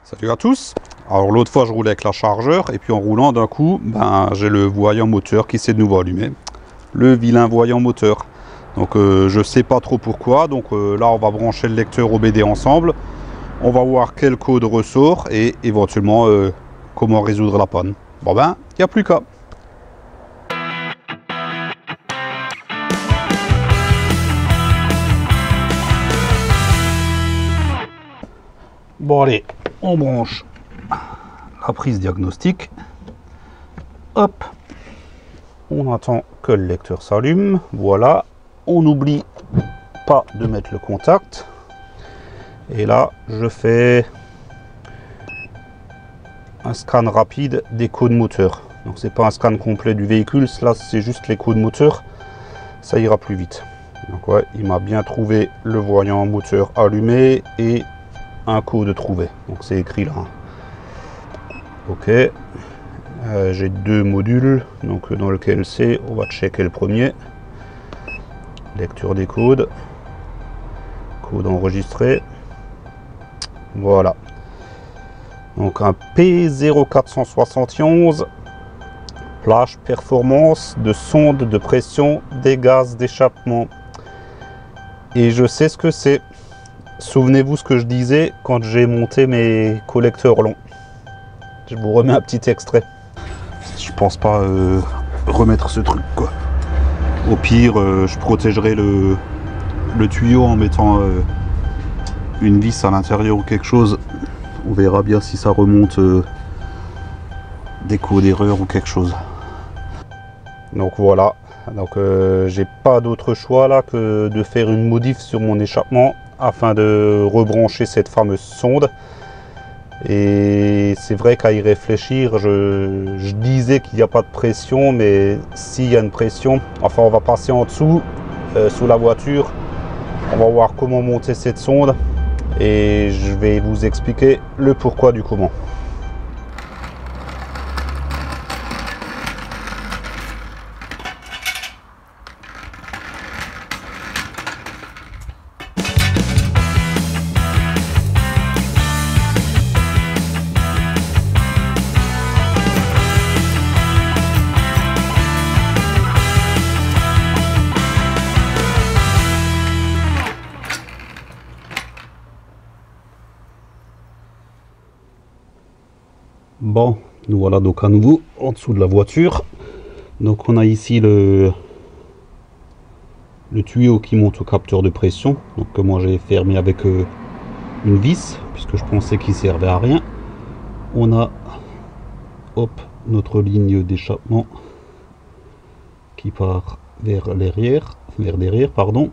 Salut à tous. Alors l'autre fois je roulais avec la chargeur et puis en roulant d'un coup, j'ai le voyant moteur qui s'est de nouveau allumé. Le vilain voyant moteur. Donc je sais pas trop pourquoi. Donc là on va brancher le lecteur OBD ensemble. On va voir quel code ressort et éventuellement comment résoudre la panne. Bon il n'y a plus qu'à. Bon allez, on branche la prise diagnostique. Hop, on attend que le lecteur s'allume. Voilà, on n'oublie pas de mettre le contact. Et là, je fais un scan rapide des codes moteurs. Donc c'est pas un scan complet du véhicule, là c'est juste les codes moteurs. Ça ira plus vite. Donc ouais, il m'a bien trouvé le voyant moteur allumé et un code trouvé. Donc c'est écrit là. Ok. J'ai deux modules. Donc dans lequel c'est, on va checker le premier. Lecture des codes. Code enregistré. Voilà. Donc un P0471. Plage performance de sonde de pression des gaz d'échappement. Et je sais ce que c'est. Souvenez-vous ce que je disais quand j'ai monté mes collecteurs longs. Je vous remets un petit extrait. Je pense pas remettre ce truc quoi. Au pire, je protégerai le tuyau en mettant une vis à l'intérieur ou quelque chose. On verra bien si ça remonte des codes d'erreur ou quelque chose. Donc voilà. Donc j'ai pas d'autre choix là que de faire une modif sur mon échappement afin de rebrancher cette fameuse sonde. Et c'est vrai qu'à y réfléchir, je disais qu'il n'y a pas de pression, mais s'il y a une pression, enfin on va passer en dessous, sous la voiture, on va voir comment monter cette sonde et je vais vous expliquer le pourquoi du comment. Bon, nous voilà donc à nouveau en dessous de la voiture. Donc on a ici le tuyau qui monte au capteur de pression. Donc que moi j'ai fermé avec une vis, puisque je pensais qu'il servait à rien. On a notre ligne d'échappement qui part vers derrière, pardon.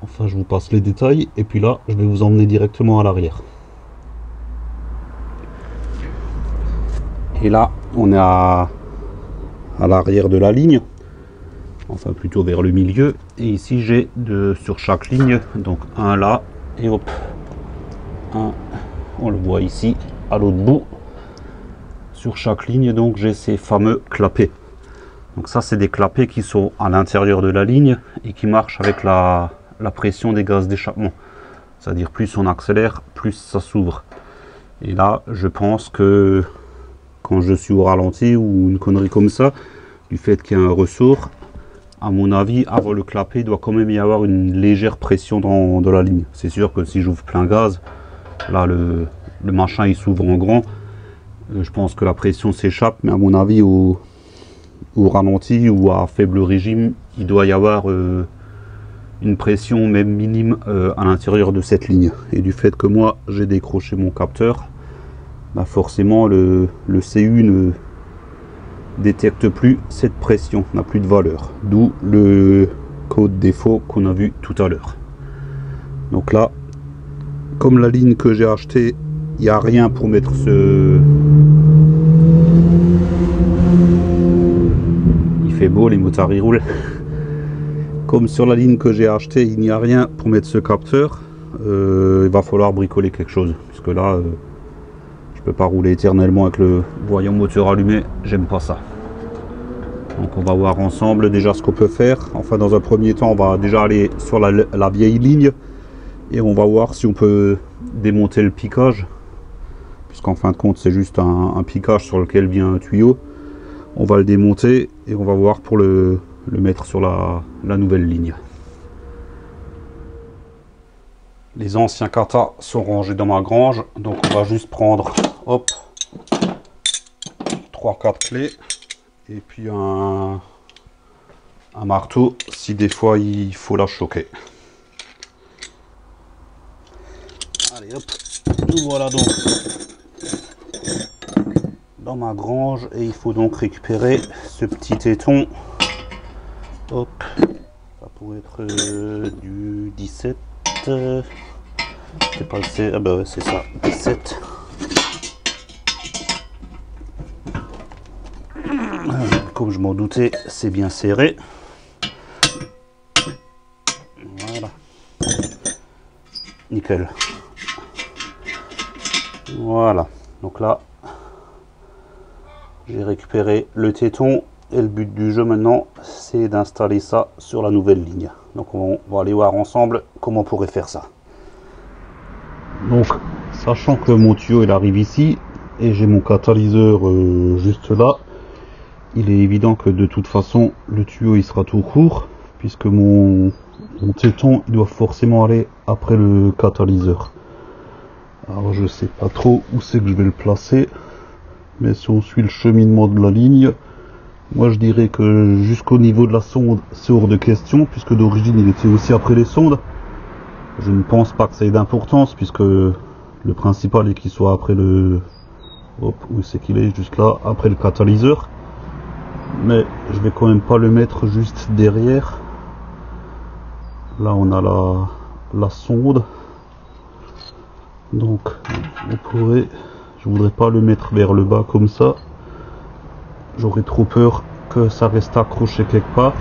Enfin je vous passe les détails et puis là je vais vous emmener directement à l'arrière. Et là, on est à l'arrière de la ligne, enfin plutôt vers le milieu. Et ici, j'ai sur chaque ligne, donc un là, et hop, un, on le voit ici, à l'autre bout. Sur chaque ligne, donc j'ai ces fameux clapets. Donc ça, c'est des clapets qui sont à l'intérieur de la ligne et qui marchent avec la pression des gaz d'échappement. C'est-à-dire plus on accélère, plus ça s'ouvre. Et là, je pense que quand je suis au ralenti ou une connerie comme ça, du fait qu'il y a un ressort, à mon avis, avant le clapet, il doit quand même y avoir une légère pression dans la ligne. C'est sûr que si j'ouvre plein gaz, là le machin il s'ouvre en grand, je pense que la pression s'échappe, mais à mon avis au ralenti ou à faible régime, il doit y avoir une pression même minime à l'intérieur de cette ligne. Et du fait que moi j'ai décroché mon capteur, forcément le CU ne détecte plus cette pression, n'a plus de valeur, d'où le code défaut qu'on a vu tout à l'heure. Donc là, comme la ligne que j'ai achetée, il n'y a rien pour mettre il fait beau, les motards ils roulent. Comme sur la ligne que j'ai achetée, il n'y a rien pour mettre ce capteur, il va falloir bricoler quelque chose, puisque là je peux pas rouler éternellement avec le voyant moteur allumé, j'aime pas ça. Donc on va voir ensemble déjà ce qu'on peut faire. Enfin dans un premier temps on va déjà aller sur la vieille ligne et on va voir si on peut démonter le piquage, puisqu'en fin de compte c'est juste un piquage sur lequel vient un tuyau. On va le démonter et on va voir pour le mettre sur la nouvelle ligne. Les anciens kata sont rangés dans ma grange, donc on va juste prendre, hop, 3-4 clés et puis un marteau si des fois il faut la choquer. Allez hop, tout voilà donc dans ma grange et il faut donc récupérer ce petit téton. Hop, ça pourrait être du 17. C'est pas le C, ah bah ouais, c'est ça, 17. Comme je m'en doutais, c'est bien serré. Voilà. Nickel. Voilà. Donc là, j'ai récupéré le téton et le but du jeu maintenant, c'est d'installer ça sur la nouvelle ligne. Donc on va aller voir ensemble comment on pourrait faire ça. Donc, sachant que mon tuyau il arrive ici et j'ai mon catalyseur juste là, il est évident que de toute façon le tuyau il sera tout court puisque mon téton il doit forcément aller après le catalyseur. Alors je sais pas trop où c'est que je vais le placer, mais si on suit le cheminement de la ligne, moi je dirais que jusqu'au niveau de la sonde c'est hors de question, puisque d'origine il était aussi après les sondes. Je ne pense pas que ça ait d'importance, puisque le principal est qu'il soit après le... Hop, où c'est qu'il est? Juste là, après le catalyseur. Mais je vais quand même pas le mettre juste derrière. Là on a la sonde. Donc on pourrait... Je voudrais pas le mettre vers le bas comme ça. J'aurais trop peur que ça reste accroché quelque part.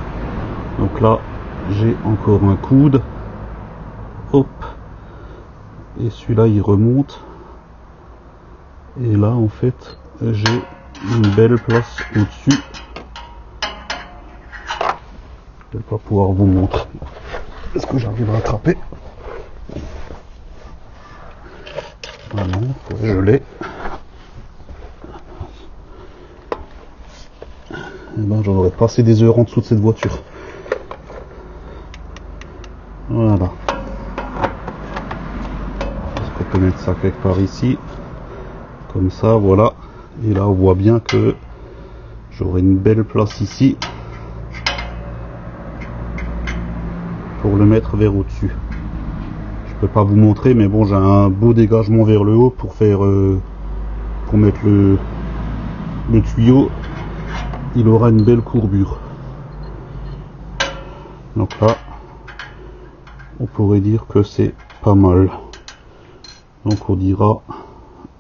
Donc là j'ai encore un coude. Hop, et celui-là il remonte, et là en fait j'ai une belle place au-dessus. Je vais pas pouvoir vous montrer. Est-ce que j'arrive à attraper? Ah non, je l'ai. Eh ben, j'en aurais passé des heures en dessous de cette voiture. Voilà. On peut mettre ça quelque part ici, comme ça, voilà. Et là on voit bien que j'aurai une belle place ici pour le mettre vers au-dessus. Je peux pas vous montrer, mais bon, j'ai un beau dégagement vers le haut pour faire pour mettre le tuyau. Il aura une belle courbure. Donc là on pourrait dire que c'est pas mal. Donc on dira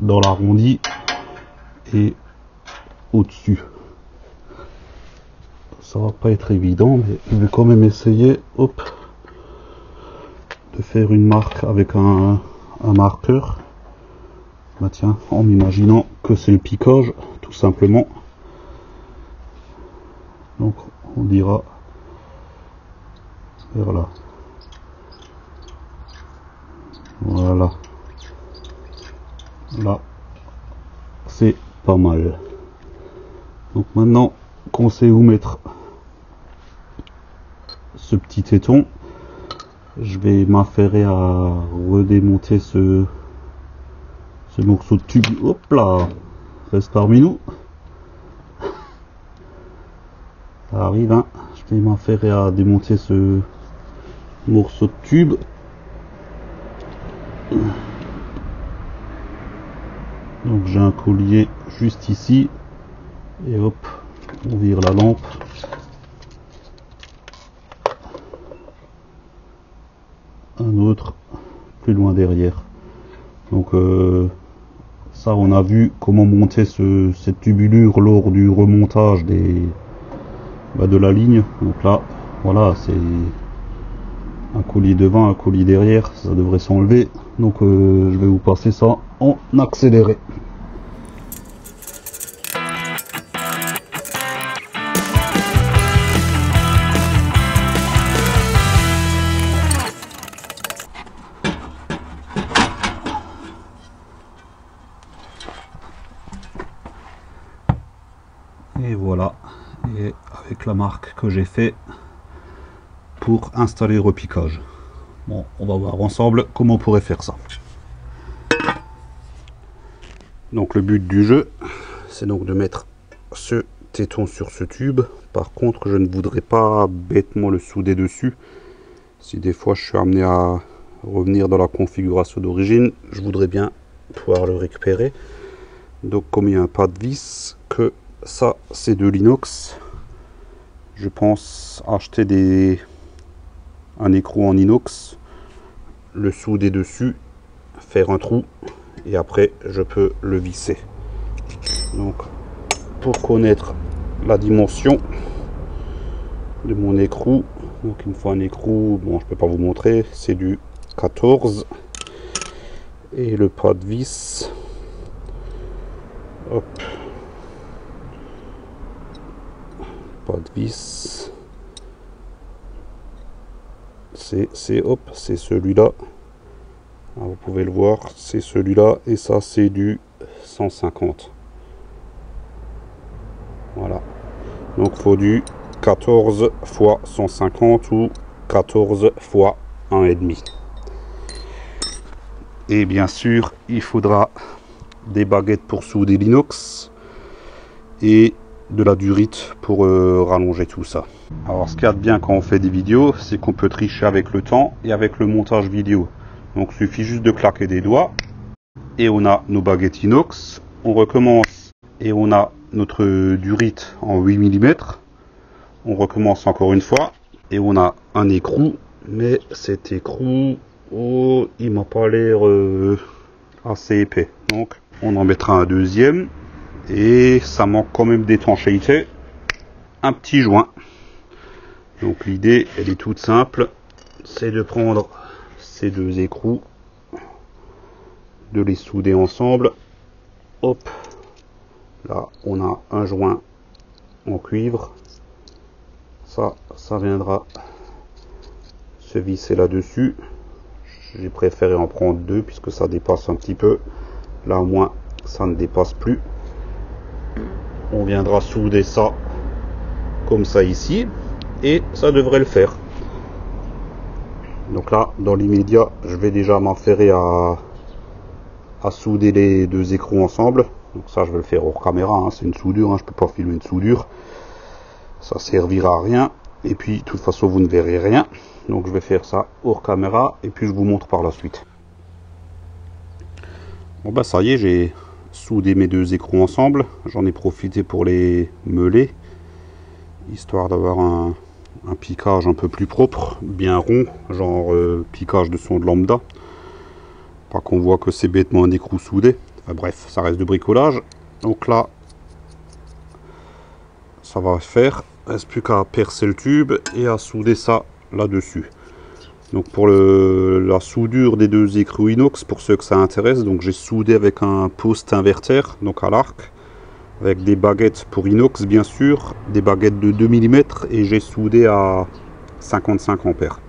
dans l'arrondi et au-dessus. Ça va pas être évident, mais je vais quand même essayer, hop, de faire une marque avec un marqueur. Bah tiens, en m'imaginant que c'est le piquage, tout simplement. Donc on dira vers là. Voilà. Là, c'est pas mal. Donc maintenant qu'on sait où mettre ce petit téton, je vais m'affairer à redémonter ce morceau de tube. Hop là, reste parmi nous. Ça arrive, hein. Je vais m'affairer à démonter ce morceau de tube. Donc j'ai un collier juste ici et hop, on vire la lampe. Un autre plus loin derrière. Donc ça, on a vu comment monter cette tubulure lors du remontage de la ligne. Donc là, voilà, c'est un collier devant, un collier derrière, ça devrait s'enlever. Donc je vais vous passer ça en accéléré. Et voilà, et avec la marque que j'ai fait pour installer le repiquage. Bon, on va voir ensemble comment on pourrait faire ça. Donc le but du jeu, c'est donc de mettre ce téton sur ce tube. Par contre, je ne voudrais pas bêtement le souder dessus. Si des fois je suis amené à revenir dans la configuration d'origine, je voudrais bien pouvoir le récupérer. Donc comme il n'y a pas de vis, que ça c'est de l'inox, je pense acheter un écrou en inox, le souder dessus, faire un trou et après je peux le visser. Donc pour connaître la dimension de mon écrou, donc il me faut un écrou, bon je peux pas vous montrer, c'est du 14 et le pas de vis, hop, pas de vis, c'est celui-là. Vous pouvez le voir, c'est celui-là et ça c'est du 150. Voilà, donc faut du 14 x 150 ou 14 x 1,5. Et bien sûr il faudra des baguettes pour souder l'inox et de la durite pour rallonger tout ça. Alors ce qu'il y a de bien quand on fait des vidéos, c'est qu'on peut tricher avec le temps et avec le montage vidéo. Donc il suffit juste de claquer des doigts et on a nos baguettes inox. On recommence et on a notre durite en 8 mm. On recommence encore une fois et on a un écrou, mais cet écrou, oh, il m'a pas l'air assez épais. Donc on en mettra un deuxième et ça manque quand même d'étanchéité. Un petit joint. Donc l'idée elle est toute simple, c'est de prendre ces deux écrous, de les souder ensemble. Hop, là on a un joint en cuivre, ça viendra se visser là dessus. J'ai préféré en prendre deux puisque ça dépasse un petit peu, là au moins ça ne dépasse plus. On viendra souder ça comme ça ici et ça devrait le faire. Donc là dans l'immédiat je vais déjà m'affairer à souder les deux écrous ensemble. Donc ça je vais le faire hors caméra, hein. C'est une soudure, hein. Je peux pas filmer une soudure, ça servira à rien et puis de toute façon vous ne verrez rien. Donc je vais faire ça hors caméra et puis je vous montre par la suite. Bon bah ça y est, j'ai soudé mes deux écrous ensemble. J'en ai profité pour les meuler, histoire d'avoir un piquage un peu plus propre, bien rond, genre piquage de sonde lambda. Pas qu'on voit que c'est bêtement un écrou soudé. Enfin, bref, ça reste de bricolage. Donc là, ça va faire. Il ne reste plus qu'à percer le tube et à souder ça là-dessus. Donc pour la soudure des deux écrous inox, pour ceux que ça intéresse, donc j'ai soudé avec un post inverter, donc à l'arc, avec des baguettes pour inox bien sûr, des baguettes de 2 mm et j'ai soudé à 55 ampères.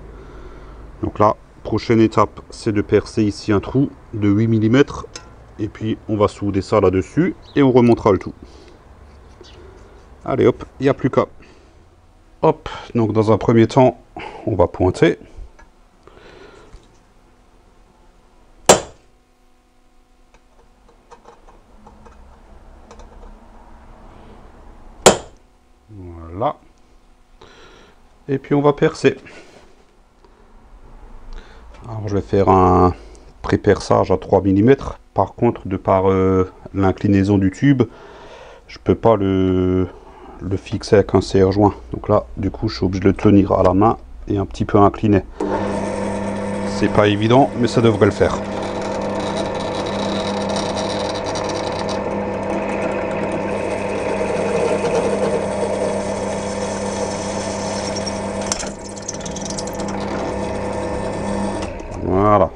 Donc là, prochaine étape, c'est de percer ici un trou de 8 mm et puis on va souder ça là-dessus et on remontera le tout. Allez hop, il n'y a plus qu'à. Hop, donc dans un premier temps, on va pointer. Voilà. Et puis on va percer. Alors je vais faire un pré-perçage à 3 mm. Par contre, de par l'inclinaison du tube, je peux pas le fixer avec un serre-joint. Donc là, du coup, je suis obligé de le tenir à la main et un petit peu incliné. C'est pas évident, mais ça devrait le faire. Voilà.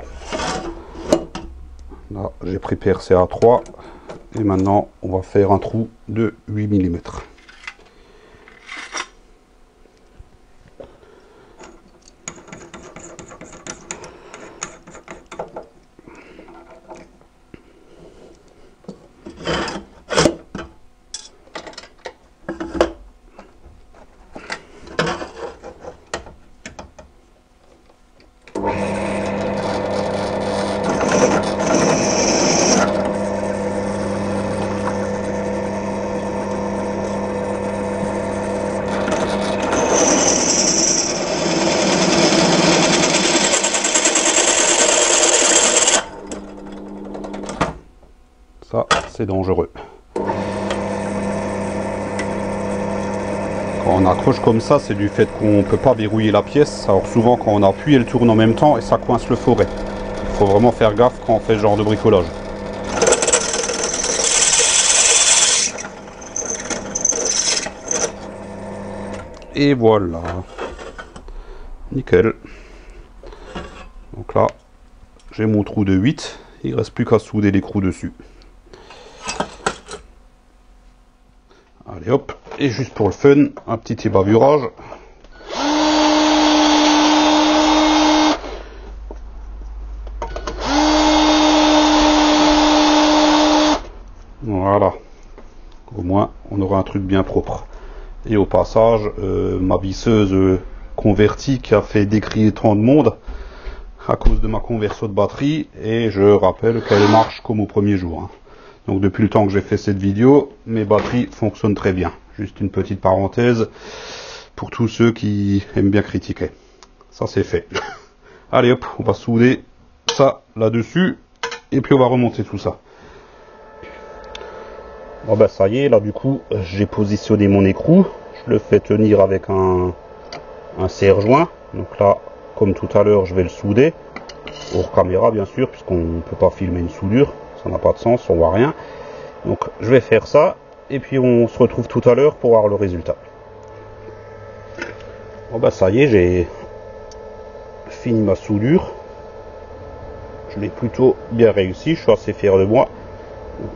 Là, j'ai pré-percé à 3 et maintenant on va faire un trou de 8 mm. Ça, c'est dangereux. Quand on accroche comme ça, c'est du fait qu'on ne peut pas verrouiller la pièce. Alors souvent, quand on appuie, elle tourne en même temps et ça coince le forêt. Il faut vraiment faire gaffe quand on fait ce genre de bricolage. Et voilà. Nickel. Donc là, j'ai mon trou de 8. Il ne reste plus qu'à souder les crous dessus. Allez hop. Et juste pour le fun, un petit ébaburage. Voilà. Au moins, on aura un truc bien propre. Et au passage, ma visseuse convertie qui a fait décrier tant de monde à cause de ma conversion de batterie. Et je rappelle qu'elle marche comme au premier jour. Hein. Donc depuis le temps que j'ai fait cette vidéo, mes batteries fonctionnent très bien. Juste une petite parenthèse pour tous ceux qui aiment bien critiquer. Ça c'est fait. Allez hop, on va souder ça là-dessus. Et puis on va remonter tout ça. Bon ben ça y est, là du coup, j'ai positionné mon écrou. Je le fais tenir avec un serre-joint. Donc là, comme tout à l'heure, je vais le souder. Hors caméra bien sûr, puisqu'on ne peut pas filmer une soudure. Ça n'a pas de sens, on voit rien. Donc je vais faire ça. Et puis on se retrouve tout à l'heure pour voir le résultat. Bon bah ça y est, j'ai fini ma soudure. Je l'ai plutôt bien réussi, je suis assez fier de moi.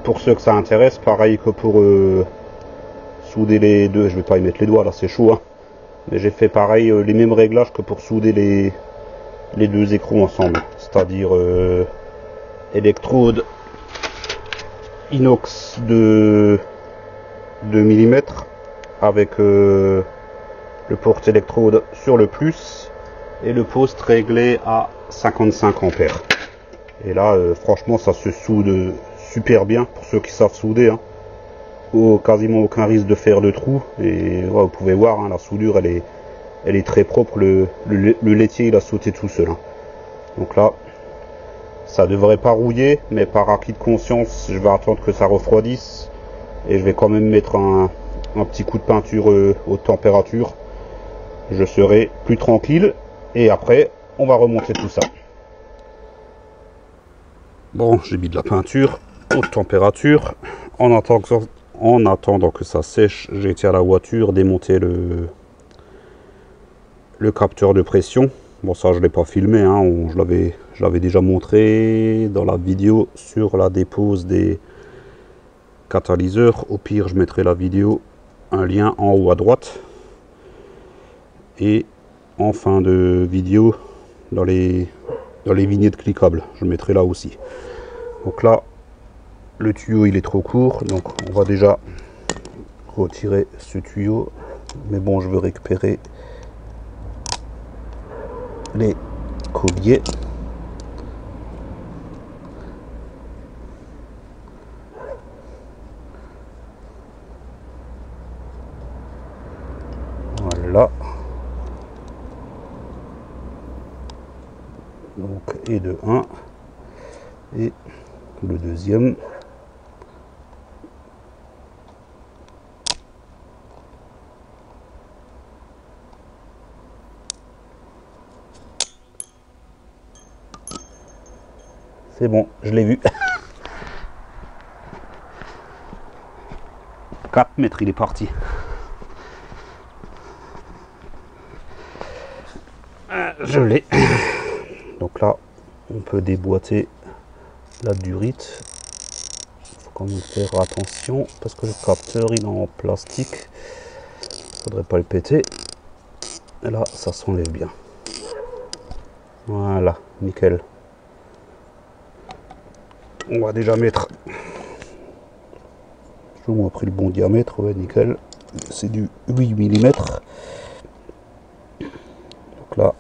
Pour ceux que ça intéresse, pareil que pour souder les deux, je vais pas y mettre les doigts là, c'est chaud. Hein. Mais j'ai fait pareil, les mêmes réglages que pour souder les deux écrous ensemble. C'est-à-dire électrode inox de 2 mm avec le porte électrode sur le plus et le poste réglé à 55 ampères. Et là franchement ça se soude super bien pour ceux qui savent souder. Hein. Quasiment aucun risque de faire de trou et ouais, vous pouvez voir hein, la soudure elle est très propre. Le laitier il a sauté tout seul. Hein. Donc là ça devrait pas rouiller, mais par acquis de conscience je vais attendre que ça refroidisse et je vais quand même mettre un petit coup de peinture haute température. Je serai plus tranquille et après on va remonter tout ça. Bon, j'ai mis de la peinture haute température. En attendant que ça sèche, j'ai été à la voiture démonter le capteur de pression. Bon ça je l'ai pas filmé, hein, je l'avais déjà montré dans la vidéo sur la dépose des catalyseurs. Au pire je mettrai la vidéo, un lien en haut à droite. Et en fin de vidéo, dans les vignettes cliquables, je mettrai là aussi. Donc là, le tuyau il est trop court, donc on va déjà retirer ce tuyau. Mais bon, je veux récupérer les colliers. Voilà. Donc, et de 1 et le deuxième. C'est bon, je l'ai vu. 4 mètres, il est parti. Je l'ai. Donc là, on peut déboîter la durite. Il faut quand même faire attention parce que le capteur il est en plastique. Faudrait pas le péter. Et là, ça s'enlève bien. Voilà, nickel. On va déjà mettre. On a pris le bon diamètre, ouais, nickel. C'est du 8 mm. Donc là,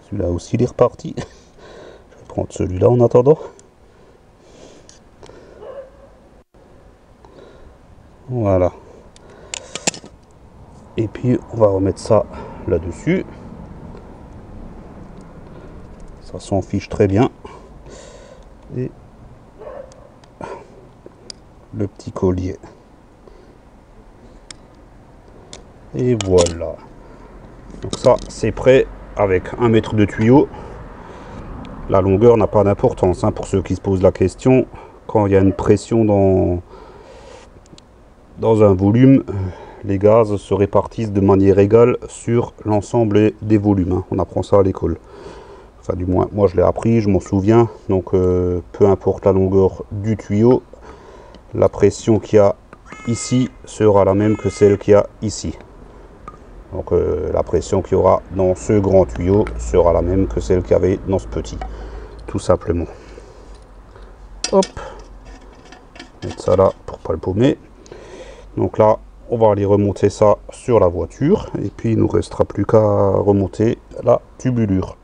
celui-là aussi il est reparti. Je vais prendre celui-là en attendant. Voilà. Et puis on va remettre ça là-dessus. Ça s'en fiche très bien. et le petit collier. Et voilà. Donc ça, c'est prêt avec 1 mètre de tuyau. La longueur n'a pas d'importance, hein, pour ceux qui se posent la question. Quand il y a une pression dans un volume, les gaz se répartissent de manière égale sur l'ensemble des volumes, hein. On apprend ça à l'école. Enfin, du moins, moi je l'ai appris, je m'en souviens. Donc, peu importe la longueur du tuyau, la pression qu'il y a ici sera la même que celle qu'il y a ici. Donc, la pression qu'il y aura dans ce grand tuyau sera la même que celle qu'il y avait dans ce petit. Tout simplement. Hop. Mettre ça là pour pas le paumer. Donc là, on va aller remonter ça sur la voiture. Et puis, il nous restera plus qu'à remonter la tubulure.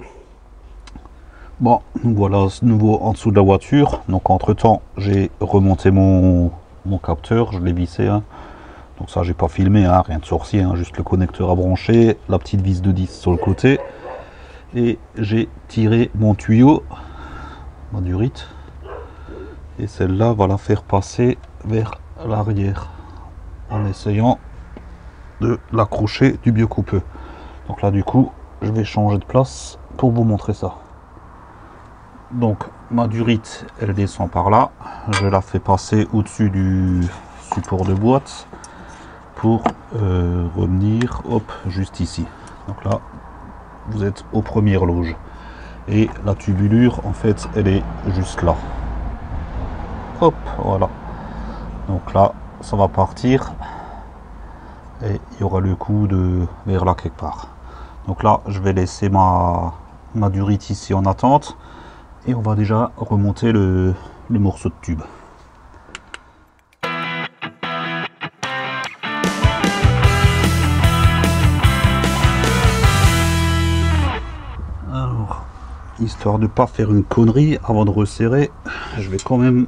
Bon, nous voilà à nouveau en dessous de la voiture. Donc, entre-temps, j'ai remonté mon capteur. Je l'ai vissé, hein. Donc ça, j'ai pas filmé, hein, rien de sorcier, hein, juste le connecteur à brancher, la petite vis de 10 sur le côté. Et j'ai tiré mon tuyau, ma durite. Et celle-là va la faire passer vers l'arrière, en essayant de l'accrocher du mieux qu'on peut. Donc là, du coup, je vais changer de place pour vous montrer ça. Donc, ma durite, elle descend par là. Je la fais passer au-dessus du support de boîte pour revenir, hop, juste ici. Donc là, vous êtes aux premières loges. Et la tubulure, en fait, elle est juste là. Hop, voilà. Donc là, ça va partir. Et il y aura le coup de vers là quelque part. Donc là, je vais laisser ma durite ici en attente. Et on va déjà remonter le morceau de tube. Alors, histoire de ne pas faire une connerie, avant de resserrer, je vais quand même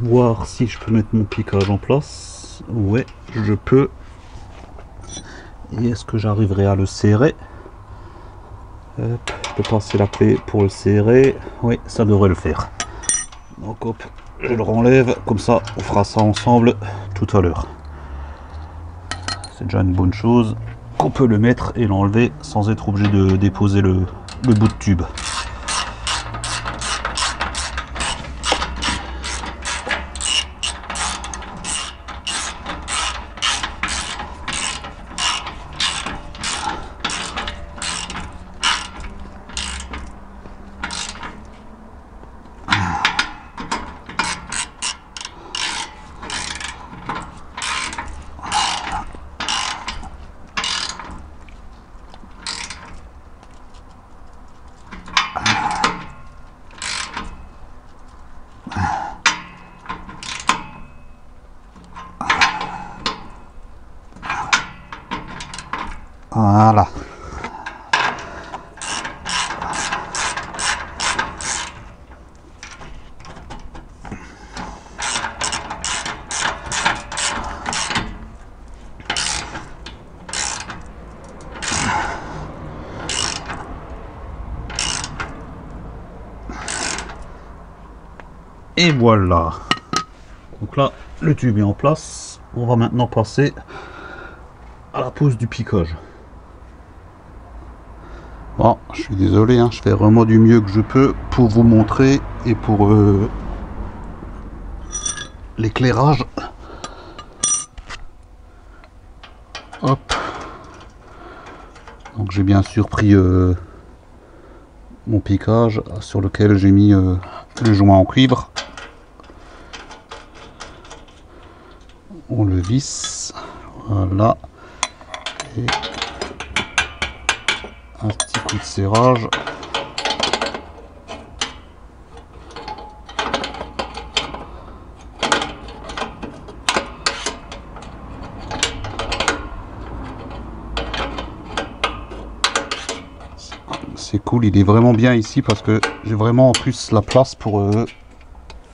voir si je peux mettre mon piquage en place. Ouais, je peux. Et est-ce que j'arriverai à le serrer? Hop, je peux passer la clé pour le serrer. Oui, ça devrait le faire. Donc hop, je le renlève. Comme ça, on fera ça ensemble tout à l'heure. C'est déjà une bonne chose qu'on peut le mettre et l'enlever sans être obligé de déposer le bout de tube. Voilà. Et voilà. Donc là, le tube est en place. On va maintenant passer à la pose du piquage. Bon, je suis désolé, hein, je fais vraiment du mieux que je peux pour vous montrer et pour l'éclairage. Hop. Donc j'ai bien sûr pris mon piquage sur lequel j'ai mis le joint en cuivre. On le visse, voilà. Et un petit coup de serrage. C'est cool, il est vraiment bien ici parce que j'ai vraiment en plus la place pour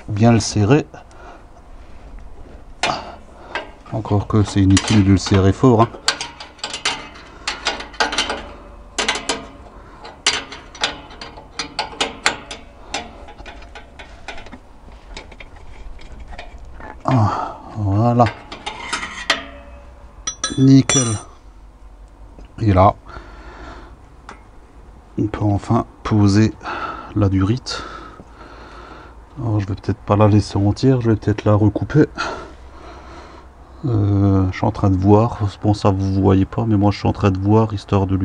bien le serrer. Encore que c'est inutile de le serrer fort, hein. Voilà. Nickel. Et là, on peut enfin poser la durite. Alors je vais peut-être pas la laisser entière, je vais peut-être la recouper. Je suis en train de voir, bon ça vous voyez pas, mais moi je suis en train de voir histoire de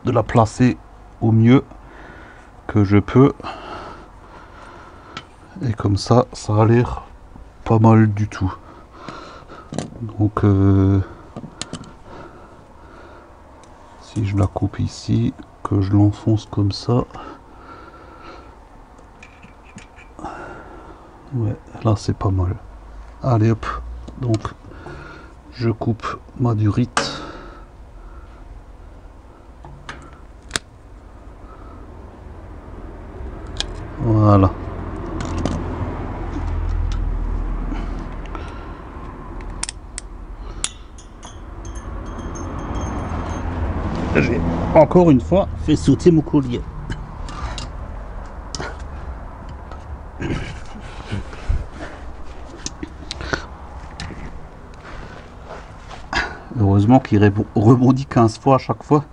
la placer au mieux que je peux. Et comme ça a l'air pas mal du tout. Donc si je la coupe ici, que je l'enfonce comme ça, ouais, là c'est pas mal. Allez hop, donc je coupe ma durite. Voilà. J'ai encore une fois fait sauter mon collier. Heureusement qu'il rebondit 15 fois à chaque fois,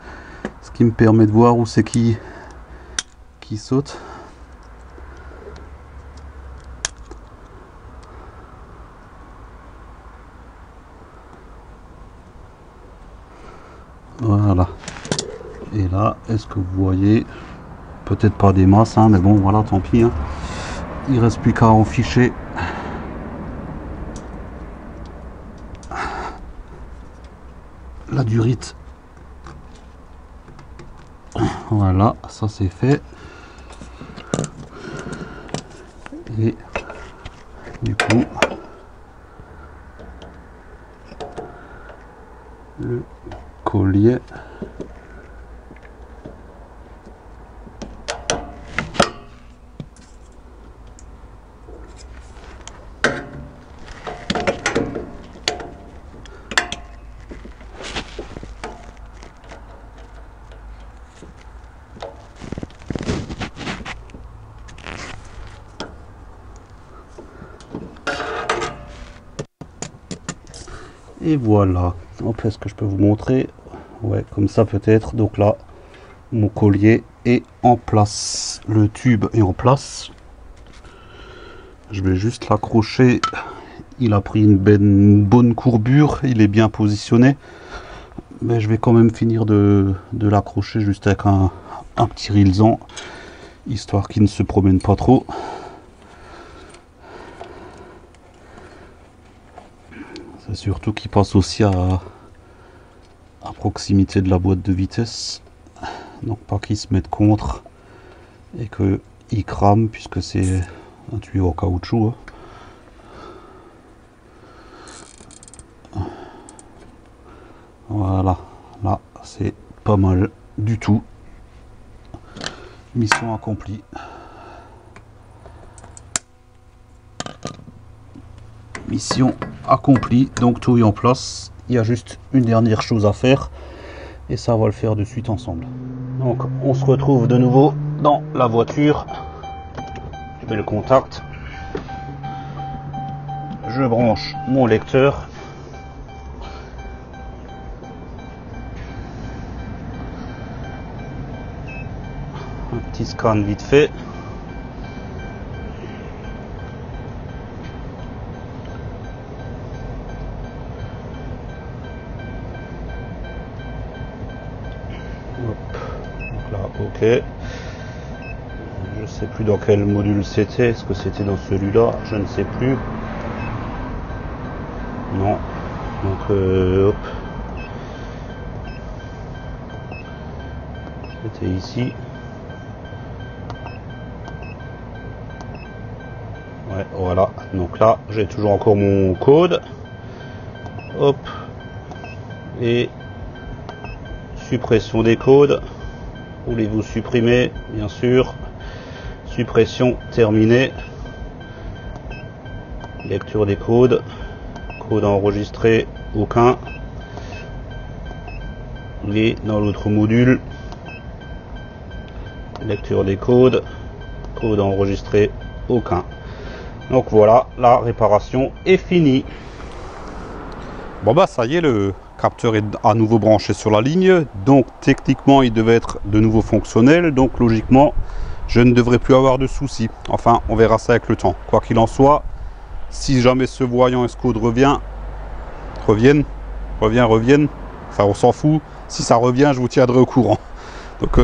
ce qui me permet de voir où c'est qui saute. Voilà. Et là, est-ce que vous voyez? Peut-être pas des masses, hein, mais bon, voilà, tant pis. Hein. Il reste plus qu'à en ficher. La durite. Voilà, ça c'est fait. Et du coup, le collier. Et voilà. Hop, est-ce que je peux vous montrer? Ouais, comme ça peut-être. Donc là, mon collier est en place. Le tube est en place. Je vais juste l'accrocher. Il a pris une bonne courbure. Il est bien positionné. Mais je vais quand même finir de l'accrocher juste avec un petit rilsan, histoire qu'il ne se promène pas trop. C'est surtout qu'il passe aussi à proximité de la boîte de vitesse, donc pas qu'il se mette contre et qu'il crame, puisque c'est un tuyau en caoutchouc. Voilà, là c'est pas mal du tout. Mission accomplie. Mission accomplie, donc tout est en place. Il y a juste une dernière chose à faire et ça va le faire de suite ensemble. Donc on se retrouve de nouveau dans la voiture. Je mets le contact, je branche mon lecteur, un petit scan vite fait. Ok, je sais plus dans quel module c'était. Est-ce que c'était dans celui-là? Je ne sais plus. Non. Donc hop, c'était ici. Ouais, voilà. Donc là, j'ai toujours encore mon code. Hop. Et suppression des codes. Voulez-vous supprimer? Bien sûr. Suppression terminée. Lecture des codes. Code enregistré, aucun. Et dans l'autre module, lecture des codes. Code enregistré, aucun. Donc voilà, la réparation est finie. Bon bah ça y est, le capteur est à nouveau branché sur la ligne. Donc techniquement il devait être de nouveau fonctionnel. Donc logiquement je ne devrais plus avoir de soucis. Enfin on verra ça avec le temps. Quoi qu'il en soit, si jamais ce voyant Escode revienne, enfin on s'en fout. Si ça revient, je vous tiendrai au courant. Donc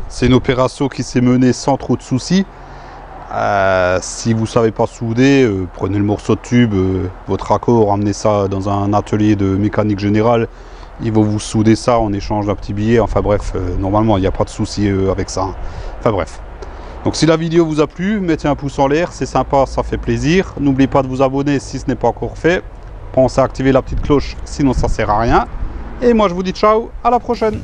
c'est une opération qui s'est menée sans trop de soucis. Si vous ne savez pas souder, prenez le morceau de tube, votre raccord, ramenez ça dans un atelier de mécanique générale. Ils vont vous souder ça en échange d'un petit billet. Enfin bref, normalement il n'y a pas de souci avec ça. Enfin bref. Donc si la vidéo vous a plu, mettez un pouce en l'air, c'est sympa, ça fait plaisir. N'oubliez pas de vous abonner si ce n'est pas encore fait. Pensez à activer la petite cloche, sinon ça ne sert à rien. Et moi je vous dis ciao, à la prochaine.